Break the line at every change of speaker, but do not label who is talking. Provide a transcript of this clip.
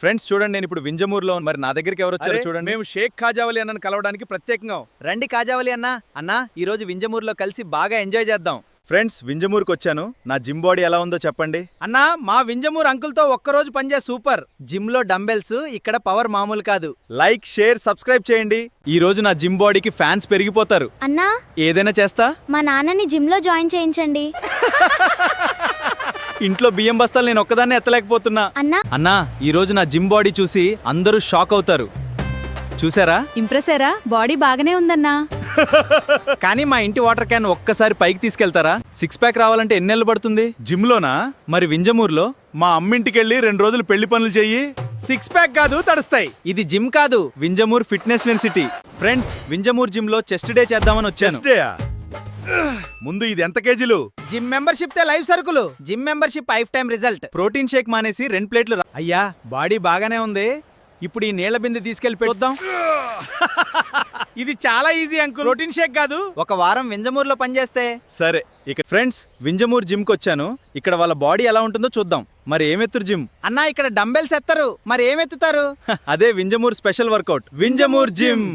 Friends చూడండి, నేను ఇప్పుడు వింజమూరులో మరి నా దగ్గరికి ఎవరు వచ్చారో చూడండి.
మేము షేక్ కాజావలి అన్నను కలవడానికి ప్రత్యేకంగా
రండి కాజావలి అన్నా ఈ రోజు వింజమూరులో కలిసి బాగా ఎంజాయ్ చేద్దాం. ఫ్రెండ్స్, వింజమూరుకి వచ్చాను. నా జిమ్ బాడీ ఎలా ఉందో చెప్పండి.
అన్నా, మా వింజమూరు అంకుల్తో ఒక్కరోజు పనిచేసి సూపర్.
జిమ్ లో డంబెల్స్, ఇక్కడ పవర్ మామూలు కాదు. లైక్, షేర్, సబ్స్క్రైబ్ చేయండి. ఈ రోజు నా జిమ్ బాడీకి ఫ్యాన్స్ పెరిగిపోతారు.
అన్నా,
ఏదైనా చేస్తా.
మా నాన్నని జిమ్ లో జాయిన్ చేయించండి.
ఇంట్లో బియ్యం బస్తాలు నేను ఒక్కదాన్నే ఎత్తలేకపోతున్నా. అన్నా ఈ రోజు నా జిమ్ బాడీ చూసి అందరూ షాక్ అవుతారు. చూసారా?
ఇంప్రెసరా? బాడీ బాగానే ఉందన్నా.
కానీ మా ఇంటి వాటర్ క్యాన్ ఒక్కసారి పైకి తీసుకెళ్తారా? 6 ప్యాక్ రావాలంటే ఎన్నెళ్ళు పడుతుంది?
జిమ్ లోనా?
మరి వింజమూరులో
మా అమ్మింటికెళ్ళి 2 రోజులు పెళ్లి పనులు చెయ్యి, 6 ప్యాక్ కాదు తడుస్తాయి.
ఇది జిమ్ కాదు, Vinjamur fitness university. Friends, Vinjamur gym లో చెస్ట్ డే చేద్దామని వచ్చాను.
ముందు ఇది ఎంత కేజీలు?
జిమ్ మెంబర్షిప్ తే లైవ్ సరుకులు. Gym membership life time result. Protein shake మానేసి 2 ప్లేట్లు. అయ్యా, బాడీ బాగానే ఉంది. ఇప్పుడు ఈ నీళ్ల బిందె తీసుకెళ్లి చూద్దాం.
ఇది చాలా ఈజీ అంకుల్, ప్రోటీన్ షేక్ కాదు.
ఒక వారం వింజమూరులో పనిచేస్తే సరే. ఇక ఫ్రెండ్స్, వింజమూర్ జిమ్ కి వచ్చాను. ఇక్కడ వాళ్ళ బాడీ ఎలా ఉంటుందో చూద్దాం. మరి ఏమెత్తురు జిమ్?
అన్నా, ఇక్కడ డంబెల్స్ ఎత్తరు, మరి ఏమెత్తుతారు?
అదే Vinjamur special workout, Vinjamur gym.